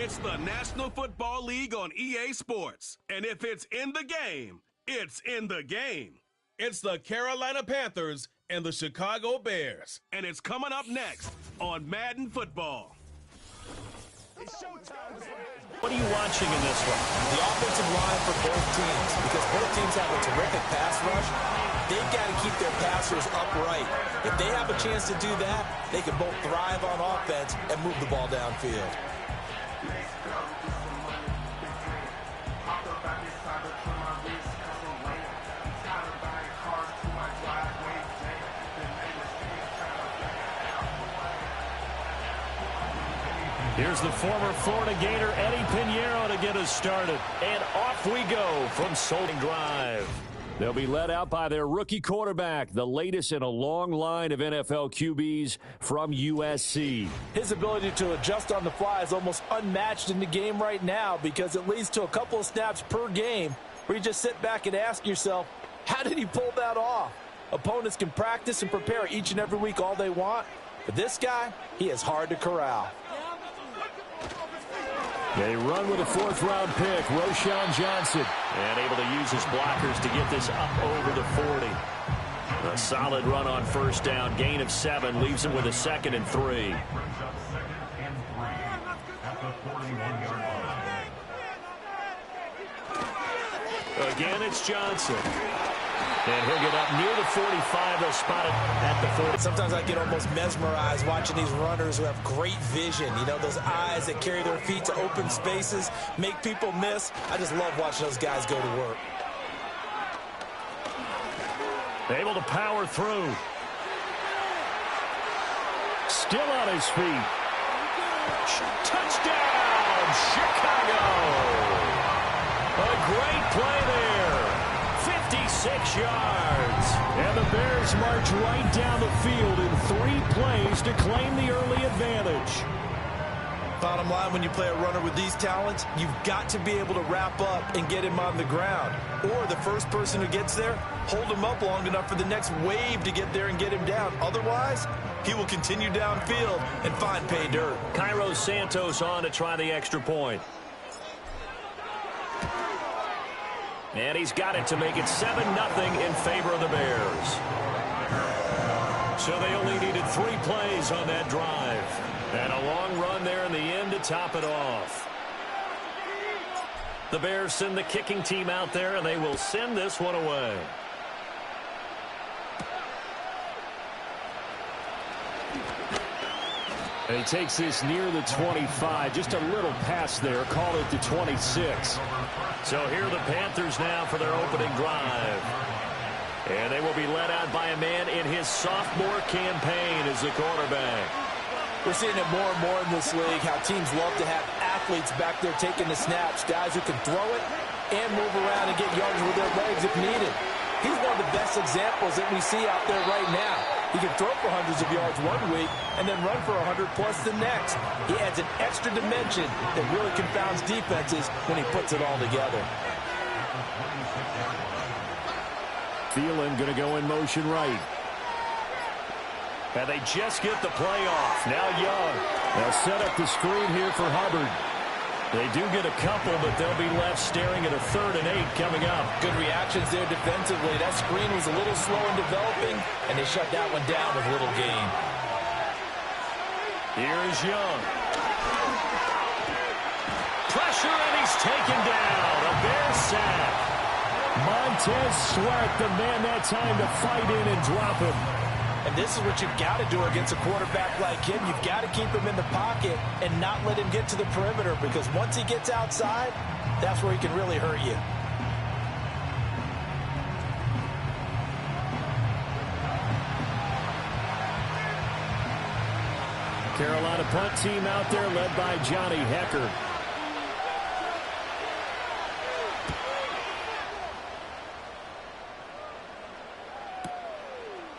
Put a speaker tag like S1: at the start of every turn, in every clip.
S1: It's the National Football League on EA Sports. And if it's in the game, it's in the game. It's the Carolina Panthers and the Chicago Bears. And it's coming up next on Madden Football. It's showtime.
S2: What are you watching in this one?
S3: The offensive line for both teams, because both teams have a terrific pass rush. They've got to keep their passers upright. If they have a chance to do that, they can both thrive on offense and move the ball downfield.
S2: Here's the former Florida Gator, Eddie Pinheiro, to get us started. And off we go from Soldier Drive. They'll be led out by their rookie quarterback, the latest in a long line of NFL QBs from USC.
S3: His ability to adjust on the fly is almost unmatched in the game right now, because it leads to a couple of snaps per game where you just sit back and ask yourself, how did he pull that off? Opponents can practice and prepare each and every week all they want, but this guy, he is hard to corral.
S2: They run with a fourth-round pick, Roschon Johnson. And able to use his blockers to get this up over the 40. A solid run on first down. Gain of 7 leaves him with a 2nd and 3. Again, it's Johnson. And he'll get up near the 45. They'll spot it at the 40.
S3: Sometimes I get almost mesmerized watching these runners who have great vision. You know, those eyes that carry their feet to open spaces, make people miss. I just love watching those guys go to work.
S2: Able to power through. Still on his feet. Touchdown, Chicago. A great play there. 56 yards. And the Bears march right down the field in 3 plays to claim the early advantage.
S3: Bottom line, when you play a runner with these talents, you've got to be able to wrap up and get him on the ground. Or the first person who gets there, hold him up long enough for the next wave to get there and get him down. Otherwise, he will continue downfield and find pay dirt.
S2: Cairo Santos on to try the extra point. And he's got it to make it 7-0 in favor of the Bears. So they only needed 3 plays on that drive. And a long run there in the end to top it off. The Bears send the kicking team out there, and they will send this one away. And he takes this near the 25. Just a little pass there. Call it the 26. So here are the Panthers now for their opening drive. And they will be led out by a man in his sophomore campaign as the quarterback.
S3: We're seeing it more and more in this league, how teams love to have athletes back there taking the snaps, guys who can throw it and move around and get yards with their legs if needed. He's one of the best examples that we see out there right now. He can throw for hundreds of yards one week and then run for 100-plus the next. He adds an extra dimension that really confounds defenses when he puts it all together.
S2: Thielen going to go in motion right. And they just get the play off. Now Young. They'll set up the screen here for Hubbard. They do get a couple, but they'll be left staring at a 3rd and 8 coming up.
S3: Good reactions there defensively. That screen was a little slow in developing, and they shut that one down with little gain.
S2: Here's Young. Pressure, and he's taken down. A Bear sack. Montez Sweat, the man that time to fight in and drop him.
S3: And this is what you've got to do against a quarterback like him. You've got to keep him in the pocket and not let him get to the perimeter, because once he gets outside, that's where he can really hurt you.
S2: Carolina punt team out there led by Johnny Hecker.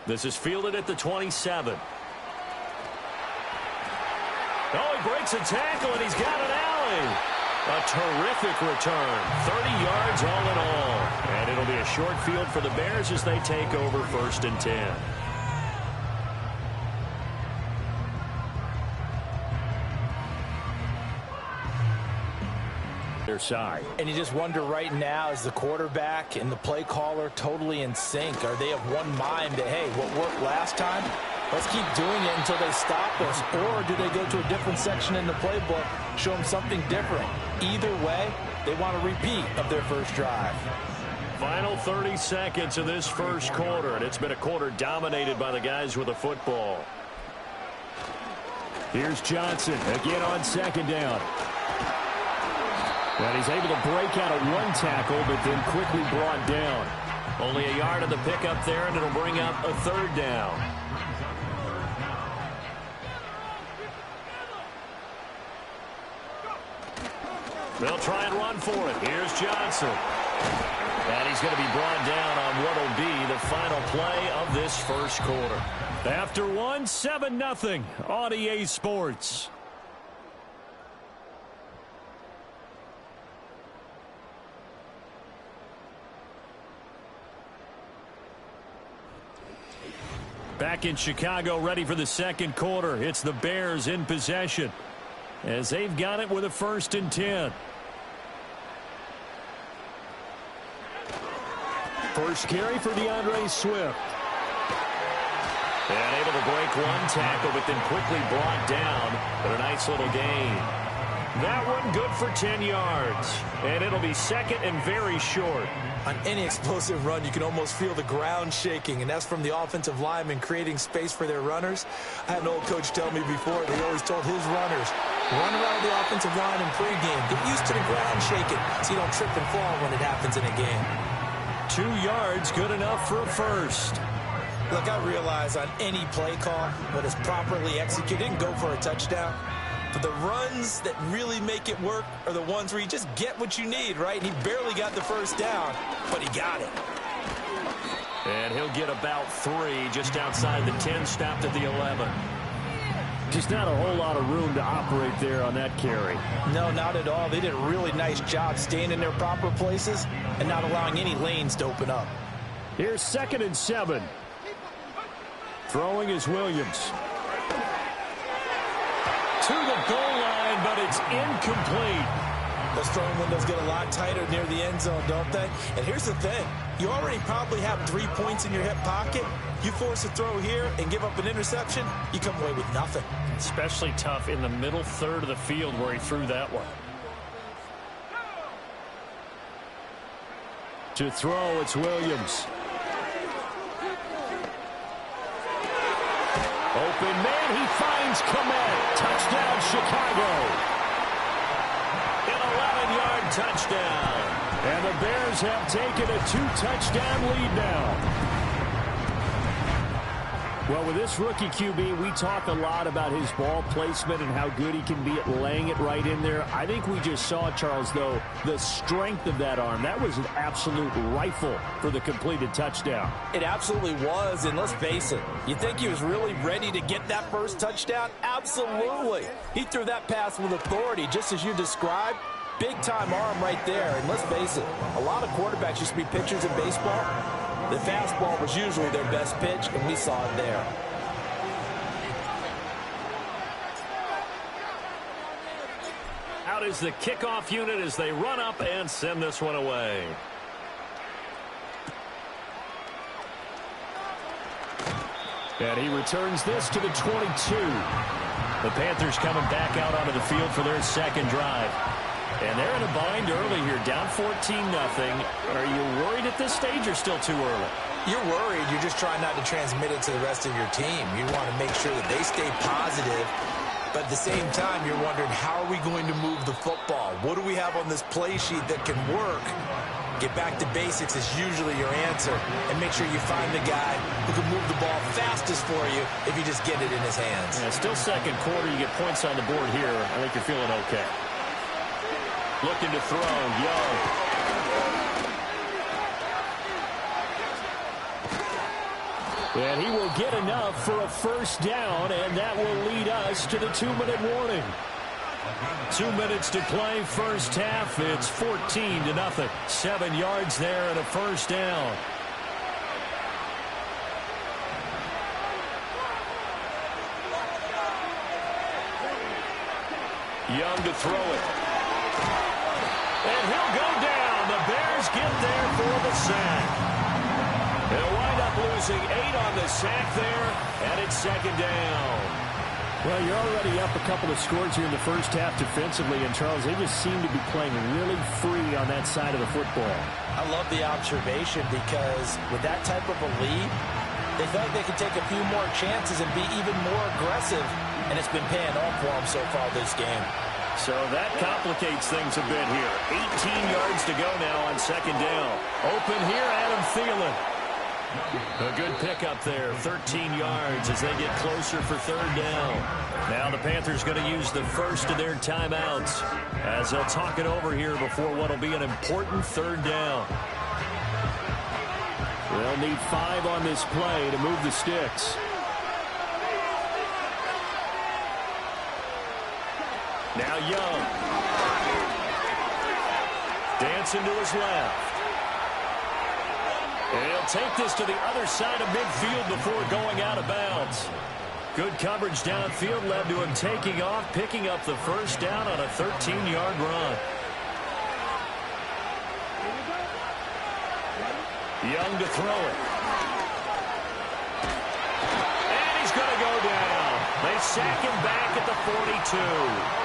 S2: This is fielded at the 27. Oh, he breaks a tackle, and he's got an alley. A terrific return. 30 yards all in all. And it'll be a short field for the Bears as they take over 1st and 10. their side.
S3: And you just wonder right now, is the quarterback and the play caller totally in sync? Are they of one mind that, hey, what worked last time, let's keep doing it until they stop us? Or do they go to a different section in the playbook, show them something different? Either way, they want a repeat of their first drive.
S2: Final 30 seconds of this first quarter, and it's been a quarter dominated by the guys with the football. Here's Johnson again on second down. And he's able to break out of one tackle, but then quickly brought down. Only a yard of the pickup there, and it'll bring up a third down. They'll try and run for it. Here's Johnson. And he's going to be brought down on what will be the final play of this first quarter. After one, 7-0 on EA Sports. Back in Chicago, ready for the second quarter. It's the Bears in possession as they've got it with a 1st and 10. First carry for DeAndre Swift. And able to break one tackle, but then quickly brought down. But a nice little gain. That one good for 10 yards. And it'll be second and very short.
S3: On any explosive run, you can almost feel the ground shaking, and that's from the offensive linemen creating space for their runners. I had an old coach tell me before, they always told his runners, run around the offensive line in pregame. Get used to the ground shaking so you don't trip and fall when it happens in a game.
S2: 2 yards, good enough for a first.
S3: Look, I realize on any play call, when it's properly executed, and go for a touchdown. But the runs that really make it work are the ones where you just get what you need, right? And he barely got the first down, but he got it.
S2: And he'll get about 3 just outside the 10, stopped at the 11. Just not a whole lot of room to operate there on that carry.
S3: No, not at all. They did a really nice job staying in their proper places and not allowing any lanes to open up.
S2: Here's 2nd and 7. Throwing is Williams. To the goal line, but it's incomplete.
S3: Those throwing windows get a lot tighter near the end zone, don't they? And here's the thing. You already probably have 3 points in your hip pocket. You force a throw here and give up an interception, you come away with nothing.
S2: Especially tough in the middle third of the field where he threw that one. To throw, it's Williams. Open man, he finds Komet. Touchdown, Chicago. An 11-yard touchdown. And the Bears have taken a 2-touchdown lead now. Well, with this rookie QB, we talk a lot about his ball placement and how good he can be at laying it right in there. I think we just saw, Charles, though, the strength of that arm. That was an absolute rifle for the completed touchdown.
S3: It absolutely was, and let's face it, you think he was really ready to get that first touchdown? Absolutely. He threw that pass with authority, just as you described. Big-time arm right there, and let's face it, a lot of quarterbacks used to be pitchers in baseball. The fastball was usually their best pitch, and we saw it there.
S2: Out is the kickoff unit as they run up and send this one away. And he returns this to the 22. The Panthers coming back out onto the field for their second drive. And they're in a bind early here, down 14-0. Are you worried at this stage or still too early?
S3: You're worried. You're just trying not to transmit it to the rest of your team. You want to make sure that they stay positive. But at the same time, you're wondering, how are we going to move the football? What do we have on this play sheet that can work? Get back to basics is usually your answer. And make sure you find the guy who can move the ball fastest for you if you just get it in his hands.
S2: Yeah, still second quarter. You get points on the board here. I think you're feeling okay. Looking to throw, Young. And he will get enough for a first down, and that will lead us to the 2-minute warning. 2 minutes to play, first half. It's 14-0. 7 yards there and a first down. Young to throw it. And he'll go down. The Bears get there for the sack. They'll wind up losing 8 on the sack there, and it's second down.
S4: Well, you're already up a couple of scores here in the first half defensively, and Charles, they just seem to be playing really free on that side of the football.
S3: I love the observation because with that type of a lead, they feel like they can take a few more chances and be even more aggressive, and it's been paying off for them so far this game.
S2: So that complicates things a bit here. 18 yards to go now on second down. Open here, Adam Thielen. A good pickup there, 13 yards as they get closer for third down. Now the Panthers going to use the first of their timeouts as they'll talk it over here before what will be an important third down.
S4: They'll need 5 on this play to move the sticks.
S2: Now Young. Dancing to his left. And he'll take this to the other side of midfield before going out of bounds. Good coverage downfield led to him taking off, picking up the first down on a 13-yard run. Young to throw it. And he's going to go down. They sack him back at the 42.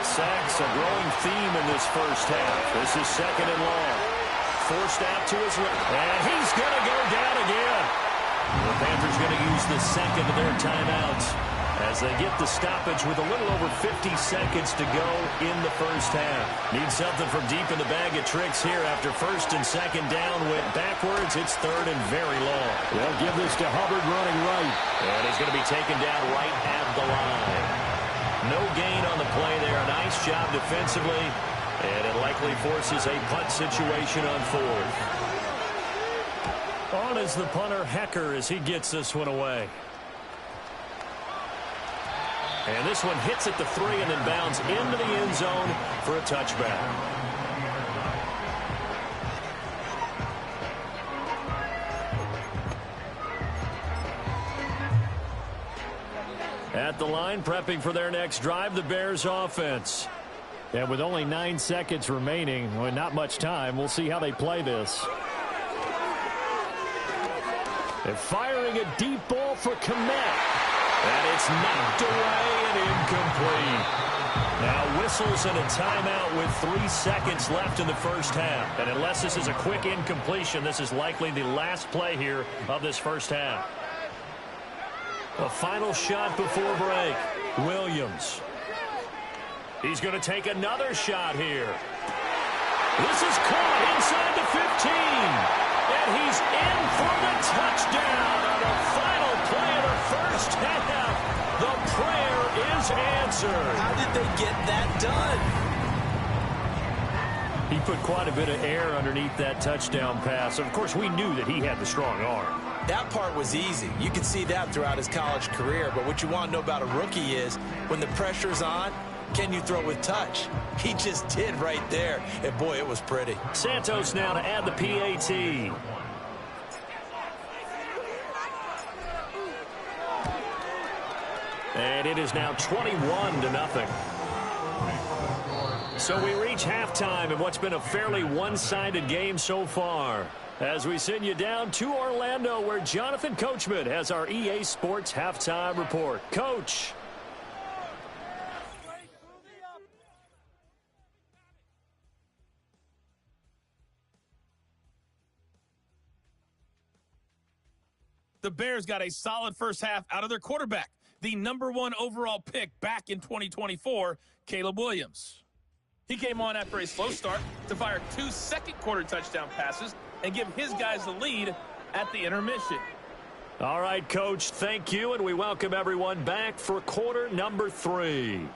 S2: Sacks a growing theme in this first half. This is second and long. Forced out to his left. And he's going to go down again. The Panthers going to use the second of their timeouts as they get the stoppage with a little over 50 seconds to go in the first half. Need something from deep in the bag of tricks here after first and second down went backwards. It's third and very long.
S4: They'll give this to Hubbard running right.
S2: And he's going to be taken down right at the line. No gain on the play there. Nice job defensively. And it likely forces a punt situation on fourth. On is the punter, Hecker, as he gets this one away. And this one hits at the 3 and then bounds into the end zone for a touchback. At the line, prepping for their next drive, the Bears offense.
S4: And with only 9 seconds remaining, well, not much time, we'll see how they play this.
S2: They're firing a deep ball for Kmet. And it's knocked away and incomplete. Now whistles and a timeout with 3 seconds left in the first half. And unless this is a quick incompletion, this is likely the last play here of this first half. A final shot before break. Williams. He's going to take another shot here. This is caught inside the 15. And he's in for the touchdown on the final play of the first half. The prayer is answered.
S3: How did they get that done?
S4: He put quite a bit of air underneath that touchdown pass. Of course, we knew that he had the strong arm.
S3: That part was easy. You can see that throughout his college career. But what you want to know about a rookie is when the pressure's on, can you throw with touch? He just did right there. And, boy, it was pretty.
S2: Santos now to add the PAT. And it is now 21-0. So we reach halftime in what's been a fairly one-sided game so far. As we send you down to Orlando, where Jonathan Coachman has our EA Sports halftime report. Coach.
S5: The Bears got a solid first half out of their quarterback, the #1 overall pick back in 2024, Caleb Williams. He came on after a slow start to fire 2 second-quarter touchdown passes and give his guys the lead at the intermission.
S2: All right, Coach, thank you, and we welcome everyone back for quarter number 3.